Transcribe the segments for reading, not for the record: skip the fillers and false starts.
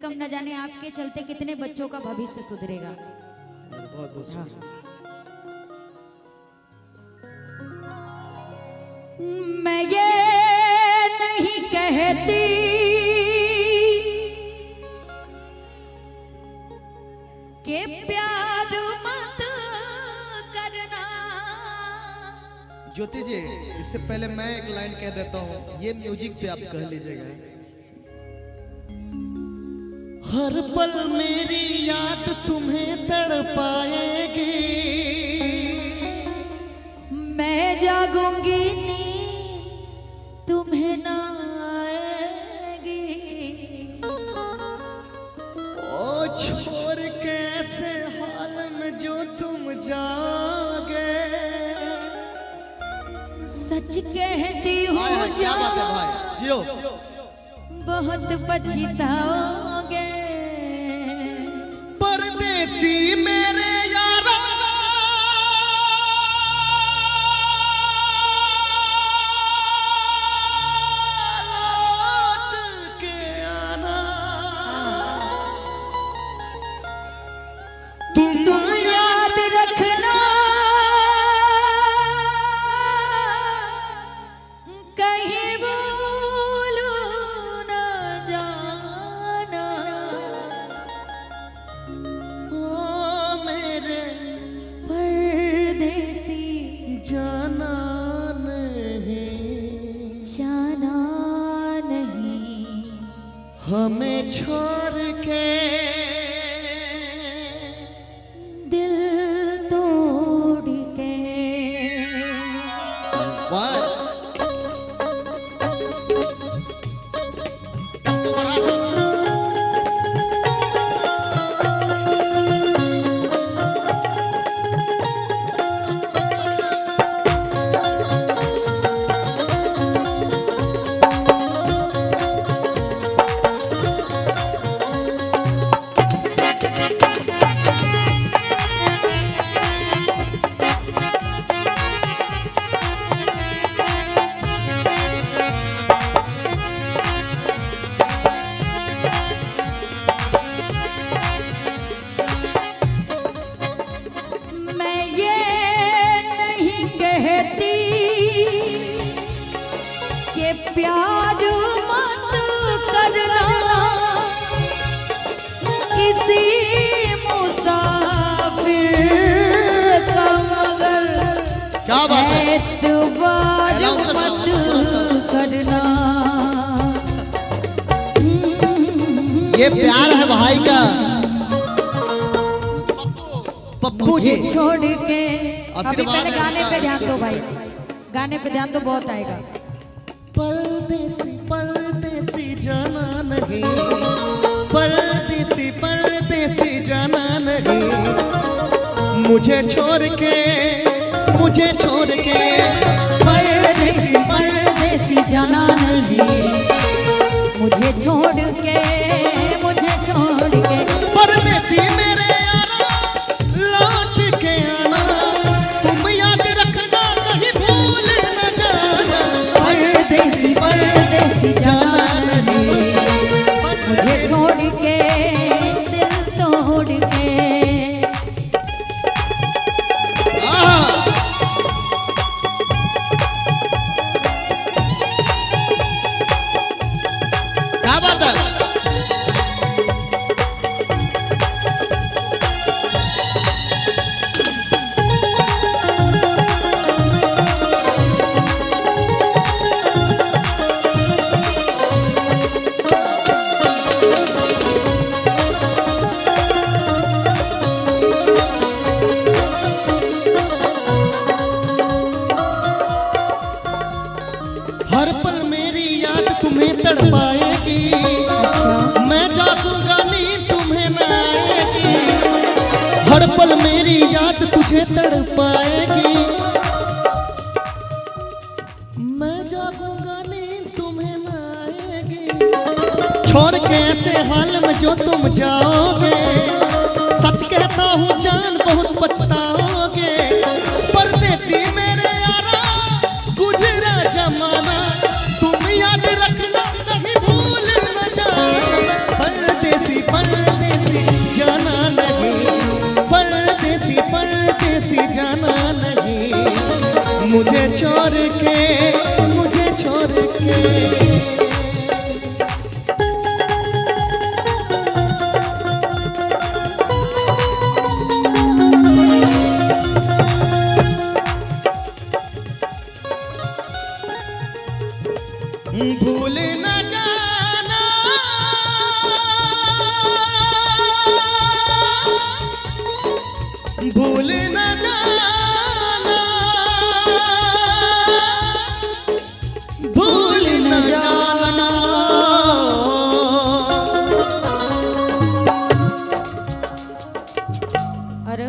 कम न जाने आपके चलते कितने बच्चों का भविष्य सुधरेगा। बहुत बहुत शुक्रिया। मैं ये नहीं कहती कि प्यार मत करना। ज्योति जी, इससे पहले मैं एक लाइन कह देता हूँ, ये म्यूजिक पे आप कह लीजिएगा। हर पल मेरी याद तुम्हें तड़पाएगी, मैं जागूंगी नींद तुम्हें ना आएगी। ओ छोड़ के ऐसे हाल में जो तुम जाओगे। सच कहती हूँ क्या बात है भाई, जियो। बहुत पछताओगे। परदेसी मेरे यारा, लौट के आना। तुम याद रखना कहीं भूल न जाना। ओ मेरे परदेसी जाना नहीं, जाना नहीं, हमें छोड़ के दिल तोड़ के। मैं ये नहीं कहती कि प्यार मत करना। किसी मुसाफिर का मगर क्या बात है? एतबार मत करना। ये प्यार है भाई का। पप्पू जी छोड़ के अभी आशीर्वाद पहले है गाने उनका। पे ध्यान दो भाई, गाने पे ध्यान तो बहुत आएगा। परदेसी परदेसी जाना नहीं, परदेसी परदेसी जाना नहीं, मुझे छोड़ के परदेसी परदेसी जाना नहीं, मुझे छोड़ के परदेसी मेरे यारा, लौट के आना। तुम याद रखना कहीं भूल न जाना। परदेसी परदेसी जाना नहीं, मुझे छोड़ के दिल तोड़ के। क्या बात है? हर पल मेरी याद तुम्हें तड़पाएगी, मैं जागूंगा नींद तुम्हें न आएगी। हर पल मेरी याद तुझे तड़पाएगी, मैं जागूंगा नींद तुम्हें न आएगी। छोड़ के ऐसे हाल में जो तुम जाओगे, सच कहता हूँ जान बहुत पछताओगे। परदेसी मेरे यारा, गुजरा जमाना, तुम याद रखना कहीं भूल न जाना। परदेसी भूल न जाना, भूल न जाना। अरे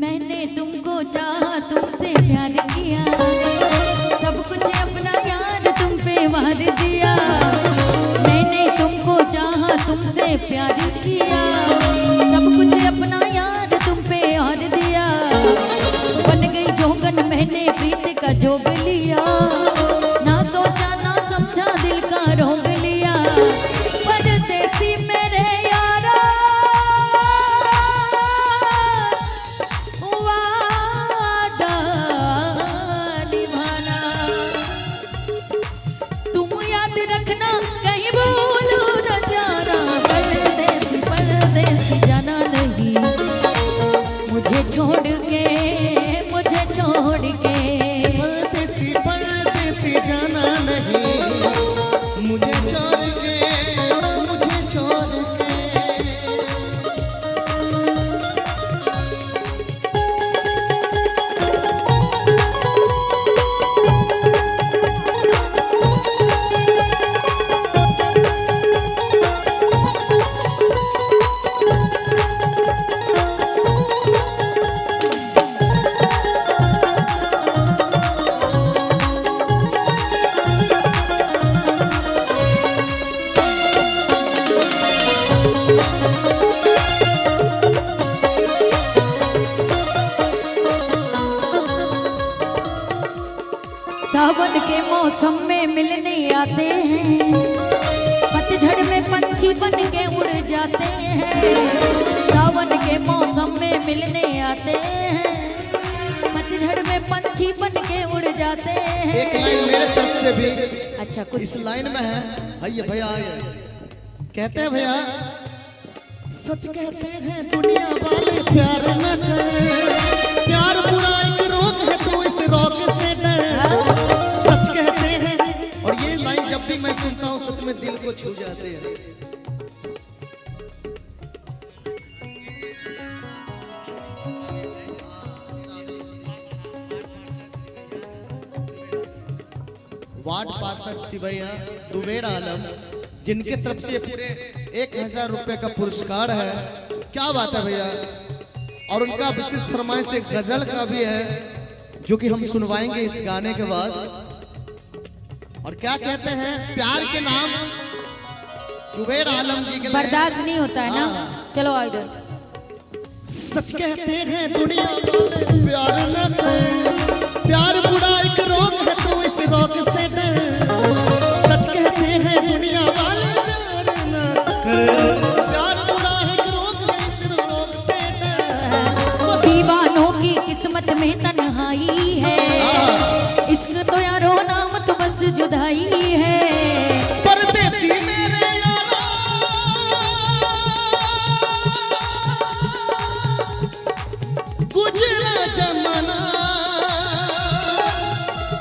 मैंने तुमको चाहा, तुमसे प्यार किया, सब कुछ अपना यार तुम पे वार दिया। मैंने तुमको चाहा, तुमसे प्यार किया, सब कुछ अपना यार तुम पे और दिया। बन गई जोगन मैंने प्रीत का जोग लिया, ना सोचा ना समझा दिल का रोग लिया। परदेसी मेरे यारा वादा निभाना, तुम याद रखना कहीं भूल न जाना। परदेसी परदेसी जाना नहीं मुझे छोड़ के, मुझे छोड़ के। परदेसी परदेसी जाना नहीं मुझे छोड़ के, मुझे छोड़ के। सावन के मौसम में मिलने आते हैं, पतझड़ में पंछी बन के उड़ जाते हैं। सावन के मौसम में मिलने आते हैं, पतझड़ में पंछी बन के उड़ जाते हैं। एक लाइन मेरे तरफ से भी अच्छा कुछ इस लाइन में है। आइए भैया आइए। कहते हैं भैया, सच कहते हैं दुनिया वाले प्यार न कर, प्यार बुरा एक रोग है तो इस रोग से डर। सच कहते हैं, और ये लाइन जब भी मैं सुनता हूँ सच में दिल को छू जाते हैं। वार्ड पार्षद सिवैया दुबेर आलम, जिनके तरफ से पूरे 1000 रुपए का पुरस्कार है। क्या बात है भैया। और उनका विशेष फरमाइश एक गजल का भी है जो कि हम सुनवाएंगे इस गाने के बाद। और क्या कहते हैं, प्यार के नाम जुबैर आलम जी के लिए बर्दाश्त नहीं होता है ना। चलो आओ इधर। सच कहते हैं दुनिया वाले प्यार न कर, प्यार बुरा एक रोग है तो इस रोग से डर। सच कहते हैं दुनिया वाले प्यार न कर, प्यार बुरा एक रोग है इस रोग से डर। दीवानों की किस्मत में तन्हाई है, इश्क तो यारो नाम तो बस जुदाई है। परदेसी मेरे यारा गुजरा जमाना,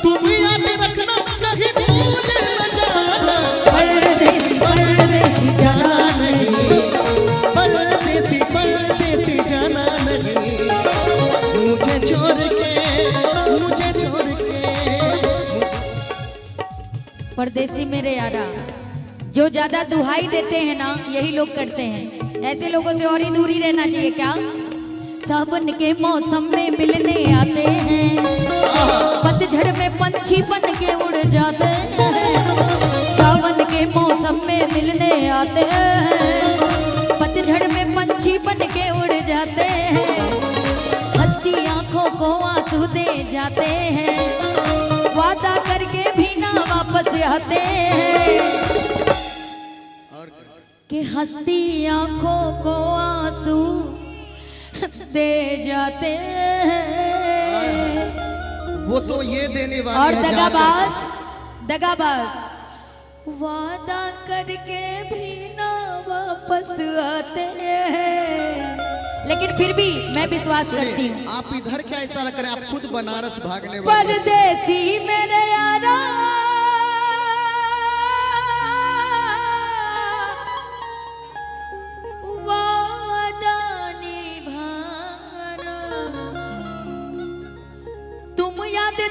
तुम याद रखना कहीं भूल न जाना। परदेसी परदेसी जाना नहीं, परदेसी परदेसी जाना नहीं मुझे छोड़ के, मुझे छोड़ के। परदेसी मेरे यारा, जो ज्यादा दुहाई देते हैं ना यही लोग करते हैं। ऐसे लोगों से और ही दूरी रहना चाहिए क्या। सावन के मौसम में मिलने आते हैं, पतझड़ में पंछी बन के उड़ जाते हैं। सावन के मौसम में मिलने आते हैं, पतझड़ में पंछी बन के उड़ जाते हैं। हंसती आंखों को आंसू दे जाते हैं, वादा करके भी ना वापस आते हैं। कि हंसती आंखों को आंसू दे जाते हैं। वो तो ये देने वाले और हैं दगाबाज दगाबाज वादा करके भी ना वापस आते हैं। लेकिन फिर भी मैं विश्वास करती हूँ। आप इधर क्या इशारा करें, आप खुद बनारस भागने वाले। परदेसी मेरे यारा वादा निभाना,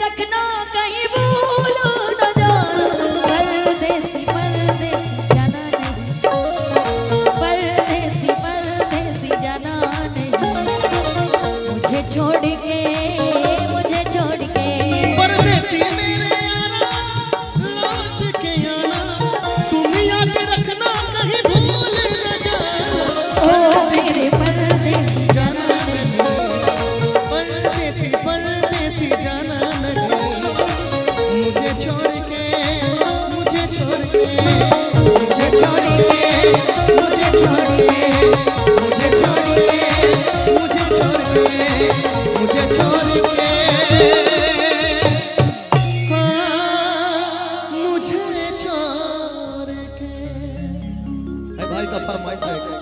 रखना कहीं